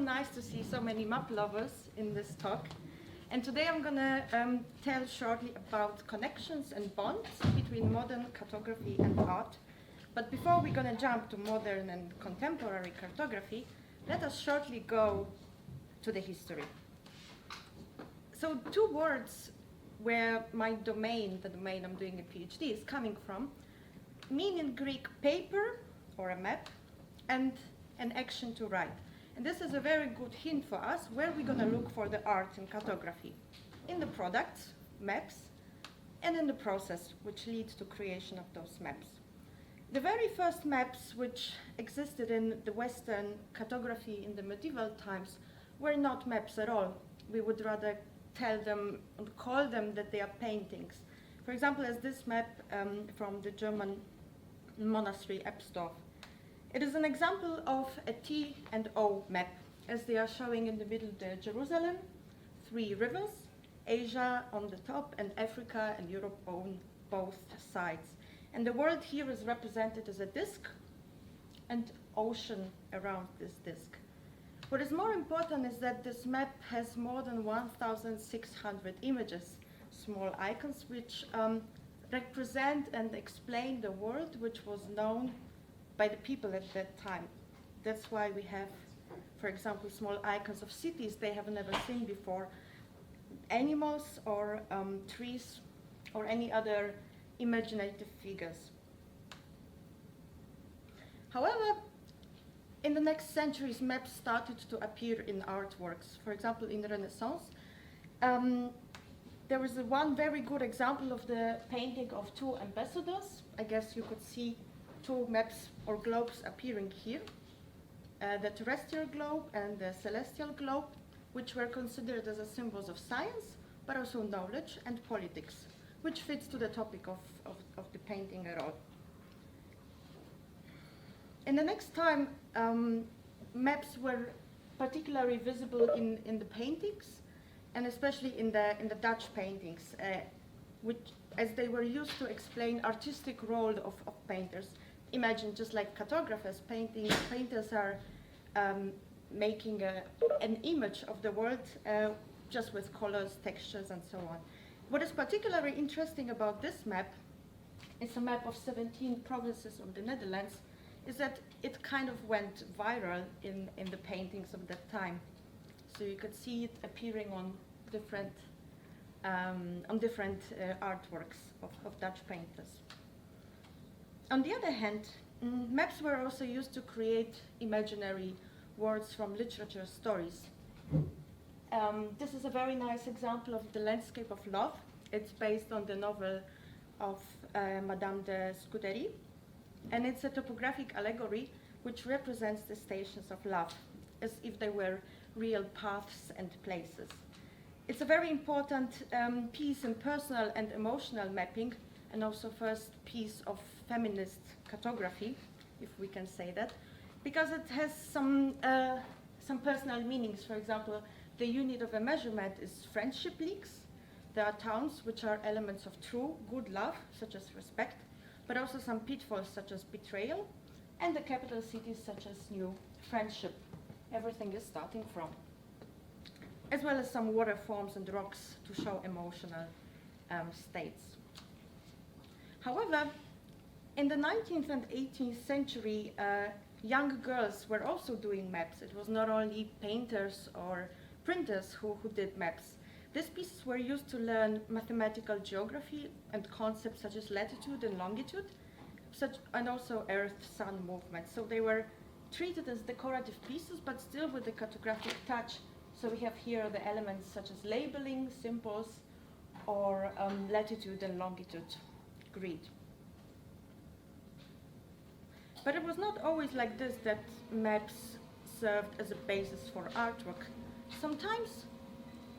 nice to see so many map lovers in this talk. And today I'm going to tell shortly about connections and bonds between modern cartography and art. But before we're going to jump to modern and contemporary cartography, let us shortly go to the history. So two words where my domain, the domain I'm doing a PhD, is coming from, mean in Greek paper, or a map, and an action to write. And this is a very good hint for us where we're going to look for the art in cartography. In the products, maps, and in the process which leads to creation of those maps. The very first maps which existed in the Western cartography in the medieval times were not maps at all. We would rather tell them and call them that they are paintings. For example, as this map from the German monastery Ebsdorf. It is an example of a T and O map, as they are showing in the middle the Jerusalem, 3 rivers, Asia on the top, and Africa and Europe on both sides. And the world here is represented as a disk and ocean around this disk. What is more important is that this map has more than 1,600 images, small icons, which represent and explain the world which was known by the people at that time. That's why we have, for example, small icons of cities they have never seen before, animals or trees or any other imaginative figures. However, in the next centuries, maps started to appear in artworks. For example, in the Renaissance, there was one very good example of the painting of 2 ambassadors. I guess you could see 2 maps or globes appearing here, the terrestrial globe and the celestial globe, which were considered as a symbols of science, but also knowledge and politics, which fits to the topic of the painting at all. In the next time, maps were particularly visible in the paintings, and especially in the Dutch paintings, which, as they were used to explain artistic role of painters. Imagine, just like cartographers, painters are making an image of the world just with colors, textures, and so on. What is particularly interesting about this map, it's a map of 17 provinces of the Netherlands, is that it kind of went viral in the paintings of that time. So you could see it appearing on different artworks of Dutch painters. On the other hand, maps were also used to create imaginary words from literature stories. This is a very nice example of the landscape of love. It's based on the novel of Madame de Scudéry, and it's a topographic allegory which represents the stations of love, as if they were real paths and places. It's a very important piece in personal and emotional mapping, and also first piece of feminist cartography, if we can say that, because it has some personal meanings. For example, the unit of a measurement is friendship leagues. There are towns which are elements of true, good love, such as respect, but also some pitfalls such as betrayal, and the capital cities such as new friendship. Everything is starting from. As well as some water forms and rocks to show emotional states. However, in the 19th and 18th century, young girls were also doing maps. It was not only painters or printers who did maps. These pieces were used to learn mathematical geography and concepts such as latitude and longitude, and also Earth-Sun movement. So they were treated as decorative pieces, but still with a cartographic touch. So we have here the elements such as labeling, symbols, or latitude and longitude grid. But it was not always like this that maps served as a basis for artwork. Sometimes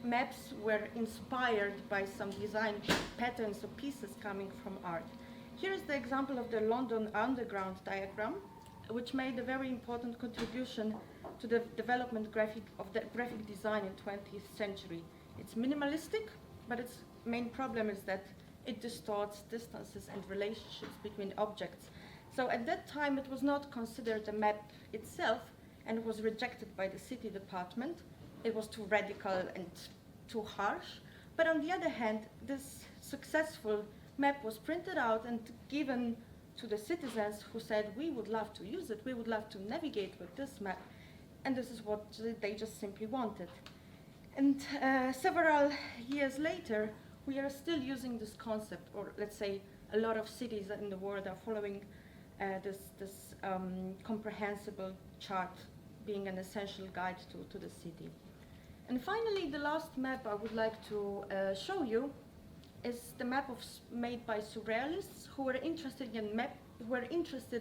maps were inspired by some design patterns or pieces coming from art. Here is the example of the London Underground diagram, which made a very important contribution to the development of the graphic design in 20th century. It's minimalistic, but its main problem is that it distorts distances and relationships between objects. So at that time, it was not considered a map itself, and was rejected by the city department. It was too radical and too harsh. But on the other hand, this successful map was printed out and given to the citizens who said, we would love to use it, we would love to navigate with this map. And this is what they just simply wanted. And several years later, we are still using this concept, or let's say a lot of cities in the world are following this comprehensible chart being an essential guide to the city. And finally, the last map I would like to show you is the map made by surrealists who were interested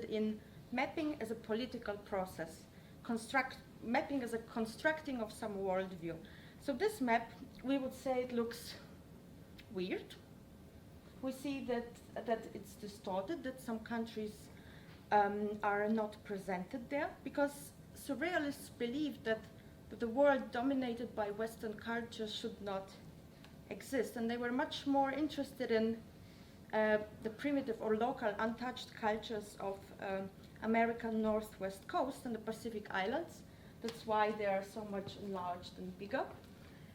in mapping as a political process, mapping as a constructing of some worldview. So this map, we would say it looks weird. We see that it's distorted, that some countries are not presented there, because surrealists believed that the world dominated by Western culture should not exist, and they were much more interested in the primitive or local untouched cultures of American northwest coast and the Pacific Islands. That's why they are so much enlarged and bigger.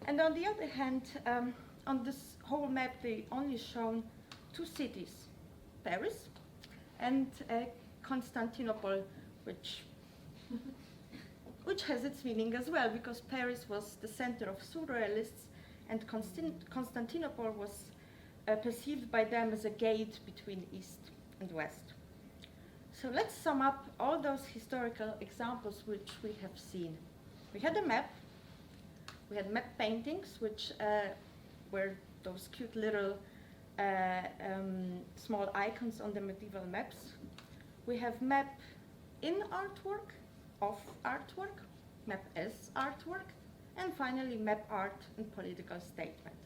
And on the other hand, on this whole map, they only shown two cities, Paris and Constantinople, which has its meaning as well, because Paris was the center of surrealists, and Constantinople was perceived by them as a gate between East and West. So let's sum up all those historical examples which we have seen. We had a map, we had map paintings, which were those cute little small icons on the medieval maps. We have map in artwork, of artwork, map as artwork, and finally map art and political statement.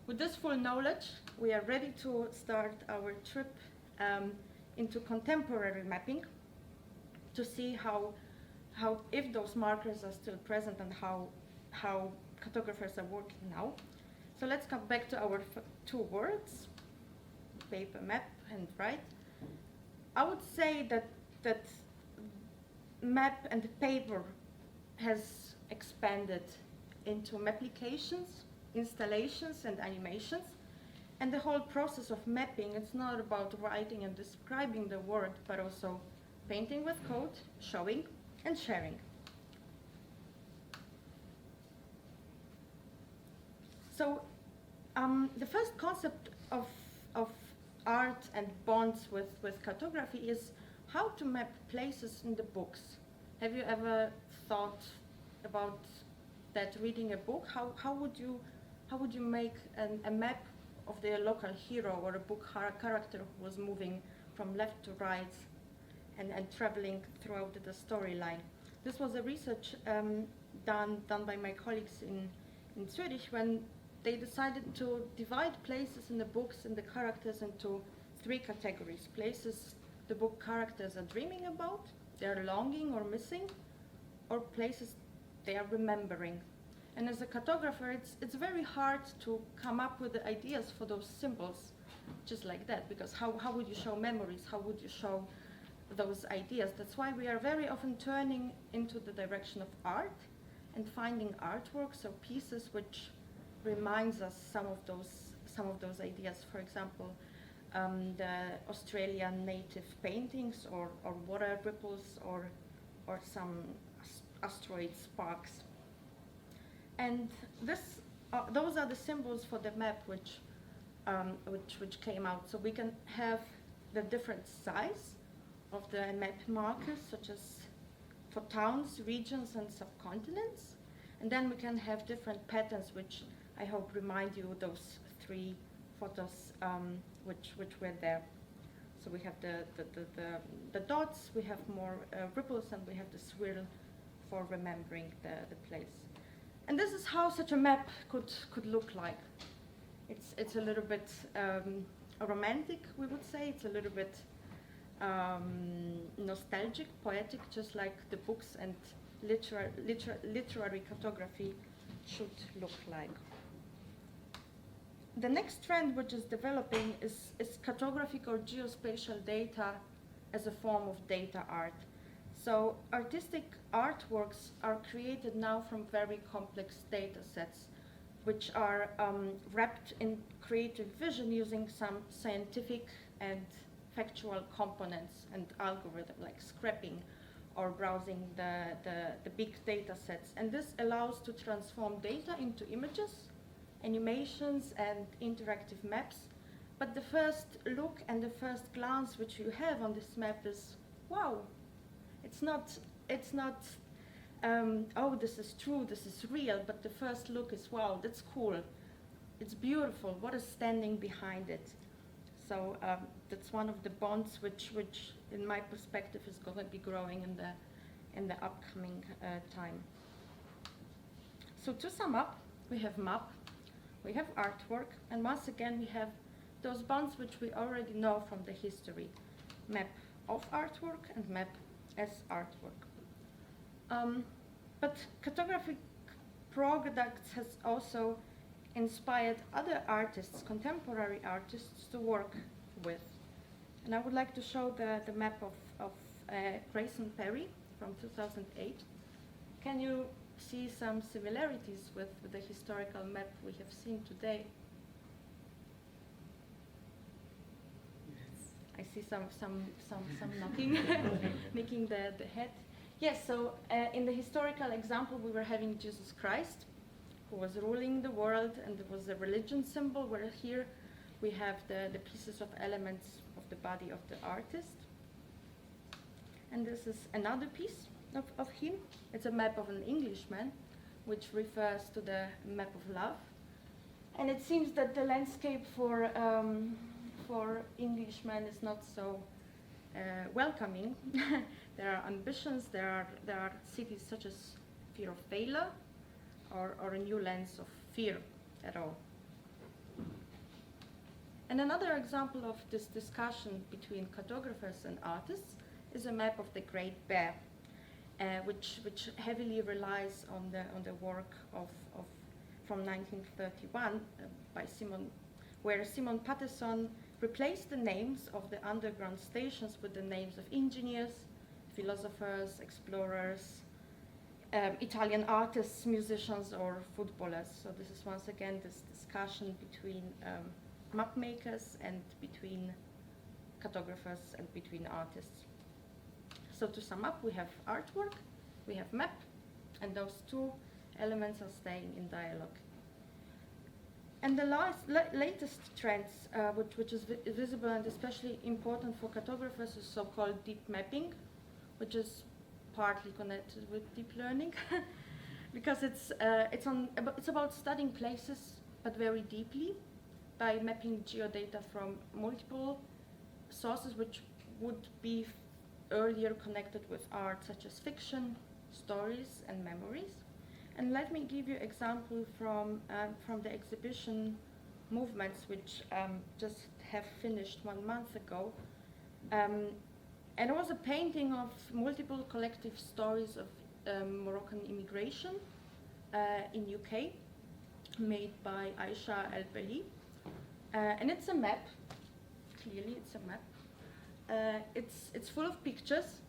With this full knowledge, we are ready to start our trip into contemporary mapping to see how if those markers are still present and how cartographers are working now. So let's come back to our two words, paper, map, and write. I would say that map and paper has expanded into applications, installations, and animations. And the whole process of mapping, it's not about writing and describing the word, but also painting with code, showing, and sharing. So the first concept of art and bonds with cartography is how to map places in the books. Have you ever thought about that reading a book? How would you make a map of the local hero or a book character who was moving from left to right and traveling throughout the storyline? This was a research done by my colleagues in Zurich, when they decided to divide places in the books and the characters into three categories. Places the book characters are dreaming about, they're longing or missing, or places they are remembering. And as a cartographer, it's very hard to come up with the ideas for those symbols just like that, because how would you show memories? How would you show those ideas? That's why we are very often turning into the direction of art and finding artworks or pieces which reminds us some of those ideas. For example, the Australian native paintings, or water ripples, or some asteroid sparks. And those are the symbols for the map which came out. So we can have the different size of the map markers, such as for towns, regions, and subcontinents. And then we can have different patterns, which I hope remind you those three photos which were there. So we have the dots, we have more ripples, and we have the swirl for remembering the place. And this is how such a map could look like. It's a little bit romantic, we would say. It's a little bit nostalgic, poetic, just like the books and literary cartography should look like. The next trend which is developing is cartographic or geospatial data as a form of data art. So artistic artworks are created now from very complex data sets, which are wrapped in creative vision using some scientific and factual components and algorithm like scraping or browsing the big data sets. And this allows to transform data into images, animations, and interactive maps. But the first look and the first glance which you have on this map is, wow, it's not, oh, this is true, this is real, but the first look is, wow, that's cool, it's beautiful, what is standing behind it? So that's one of the bonds which in my perspective is going to be growing in the upcoming time. So to sum up, we have map, we have artwork, and once again we have those bonds which we already know from the history. Map of artwork and map as artwork. But cartographic products has also inspired other artists, contemporary artists, to work with. And I would like to show the map of Grayson Perry from 2008. Can you see some similarities with the historical map we have seen today? Yes. I see some knocking, making the head. Yes, so in the historical example we were having Jesus Christ, who was ruling the world, and it was a religion symbol, where here we have the pieces of elements of the body of the artist. And this is another piece of him. It's a map of an Englishman, which refers to the map of love. And it seems that the landscape for Englishmen is not so welcoming. There are ambitions, there are cities such as fear of failure, or a new lens of fear at all. And another example of this discussion between cartographers and artists is a map of the Great Bear, which heavily relies on the work from 1931 by where Simon Patterson replaced the names of the underground stations with the names of engineers, philosophers, explorers, Italian artists, musicians, or footballers. So this is once again this discussion between map makers and between cartographers and between artists. So to sum up, we have artwork, we have map, and those two elements are staying in dialogue. And the latest trends, which is visible and especially important for cartographers, is so-called deep mapping, which is partly connected with deep learning, because it's about studying places, but very deeply, by mapping geodata from multiple sources which would be earlier connected with art, such as fiction, stories, and memories. And let me give you an example from the exhibition Movements, which just have finished 1 month ago. And it was a painting of multiple collective stories of Moroccan immigration in UK, made by Aisha El-Beli. And it's a map, clearly it's a map. It's full of pictures,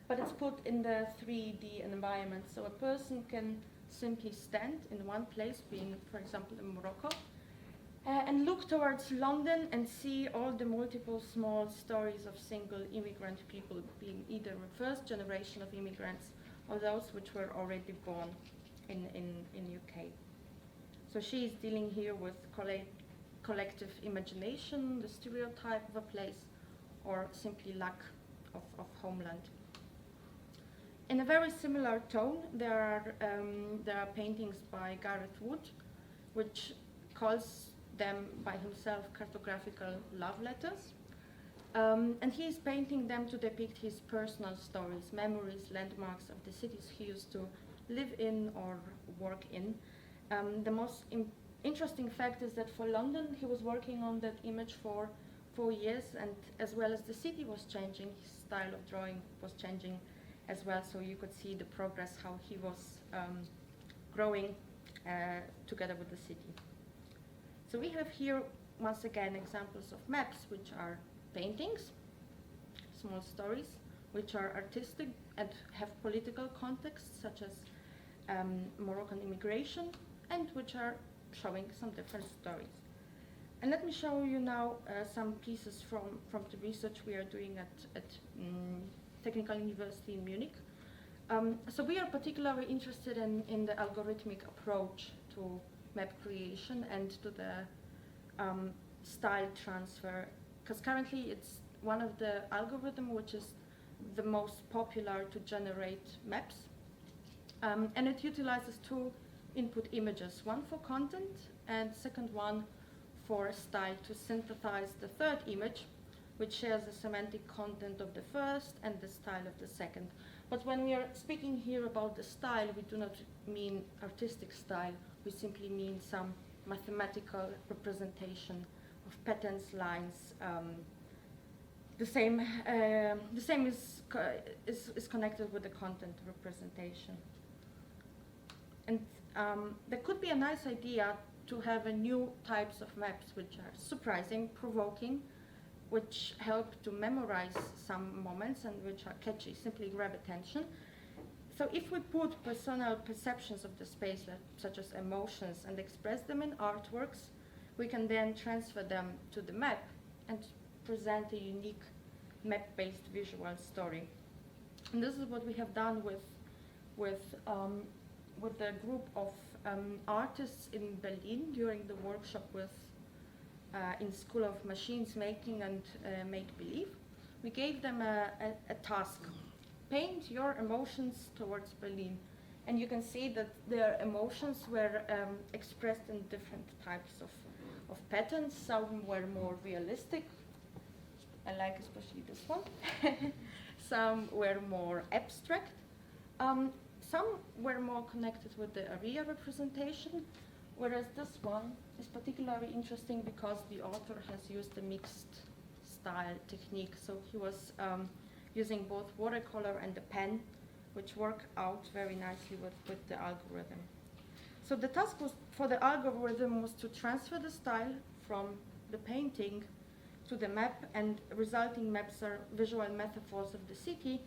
but it's put in the 3D environment. So a person can simply stand in one place, being, for example, in Morocco, and look towards London and see all the multiple small stories of single immigrant people, being either the first generation of immigrants or those which were already born in UK. So she is dealing here with collective imagination, the stereotype of a place, or simply lack of homeland. In a very similar tone, there are paintings by Gareth Wood, which calls them by himself cartographical love letters. And he is painting them to depict his personal stories, memories, landmarks of the cities he used to live in or work in. The most interesting fact is that for London, he was working on that image for 4 years, and as well as the city was changing, his style of drawing was changing as well, so you could see the progress, how he was growing together with the city. So we have here, once again, examples of maps, which are paintings, small stories, which are artistic and have political contexts, such as Moroccan immigration, and which are showing some different stories. And let me show you now some pieces from the research we are doing at Technical University in Munich. So we are particularly interested in the algorithmic approach to map creation and to the style transfer, because currently it's one of the algorithms which is the most popular to generate maps. And it utilizes two input images, one for content and second one for style, to synthesize the third image, which shares the semantic content of the first and the style of the second. But when we are speaking here about the style, we do not mean artistic style, we simply mean some mathematical representation of patterns, lines. The same is connected with the content representation. And there could be a nice idea to have a new types of maps which are surprising, provoking, which help to memorize some moments and which are catchy, simply grab attention. So if we put personal perceptions of the space, such as emotions, and express them in artworks, we can then transfer them to the map and present a unique map-based visual story. And this is what we have done with the group of artists in Berlin during the workshop in School of Machines Making and Make-Believe. We gave them a task: paint your emotions towards Berlin. And you can see that their emotions were expressed in different types of patterns. Some were more realistic. I like especially this one. Some were more abstract. Some were more connected with the area representation, whereas this one is particularly interesting because the author has used a mixed style technique. So he was using both watercolor and the pen, which work out very nicely with the algorithm. So the task for the algorithm was to transfer the style from the painting to the map, and resulting maps are visual metaphors of the city,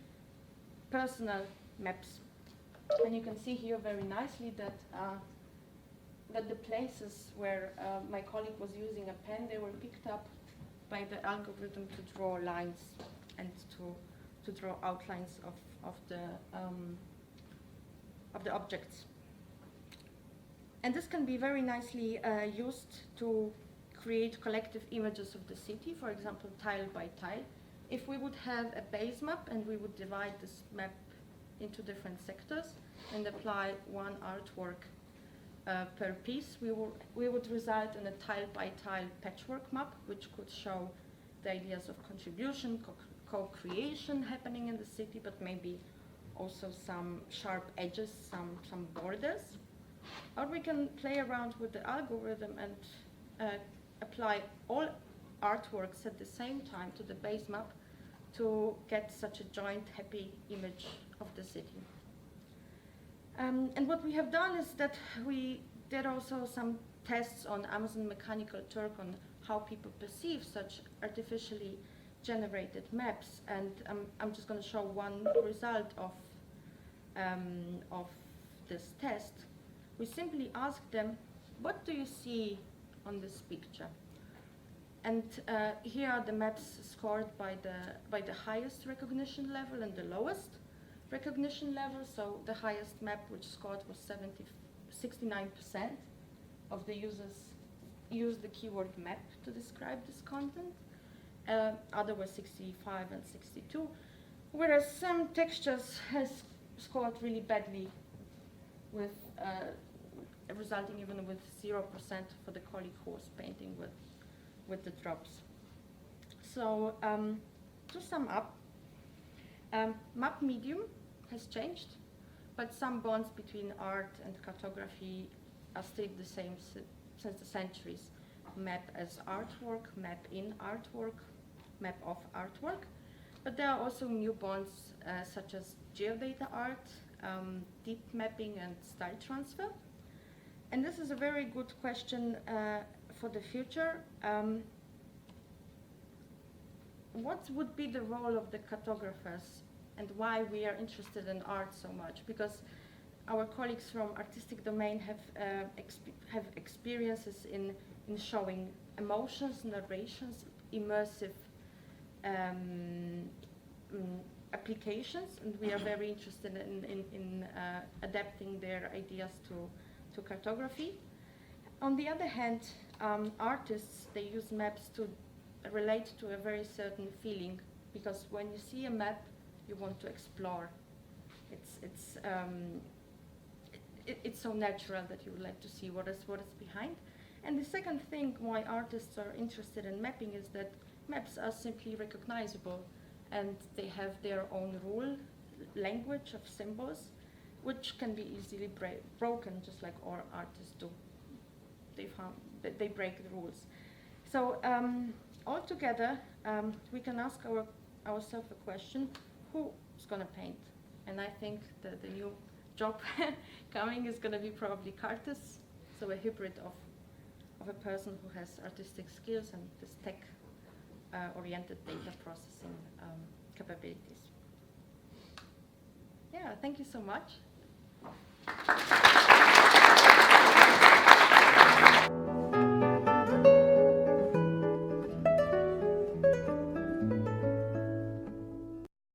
personal maps. And you can see here very nicely that the places where my colleague was using a pen, they were picked up by the algorithm to draw lines and to draw outlines of the objects. And this can be very nicely used to create collective images of the city, for example, tile by tile. If we would have a base map and we would divide this map into different sectors and apply one artwork per piece, we would result in a tile by tile patchwork map, which could show the ideas of contribution, co-creation happening in the city, but maybe also some sharp edges, some borders. Or we can play around with the algorithm and apply all artworks at the same time to the base map to get such a joint happy image of the city. And what we have done is that we did also some tests on Amazon Mechanical Turk on how people perceive such artificially generated maps. And I'm just going to show one result of this test. We simply asked them, what do you see on this picture? And here are the maps scored by the highest recognition level and the lowest recognition level. So the highest map, which scored was 69% of the users used the keyword map to describe this content. Other were 65 and 62, whereas some textures has scored really badly, with resulting even with 0% for the colleague who was painting with the drops. So to sum up, map medium has changed, but some bonds between art and cartography are still the same since the centuries. Map as artwork, map in artwork, map of artwork. But there are also new bonds such as geodata art, deep mapping and style transfer. And this is a very good question for the future. What would be the role of the cartographers and why we are interested in art so much, because our colleagues from artistic domain have experiences in showing emotions, narrations, immersive applications, and we are very interested in adapting their ideas to cartography. On the other hand, artists, they use maps to relate to a very certain feeling, because when you see a map, you want to explore. It's so natural that you would like to see what is behind. And the second thing why artists are interested in mapping is that maps are simply recognizable, and they have their own rule, language of symbols, which can be easily broken, just like all artists do. They break the rules. So altogether, we can ask ourselves a question: who's going to paint? And I think that the new job coming is going to be probably Cartists, so a hybrid of a person who has artistic skills and this tech-oriented data processing capabilities. Yeah, thank you so much.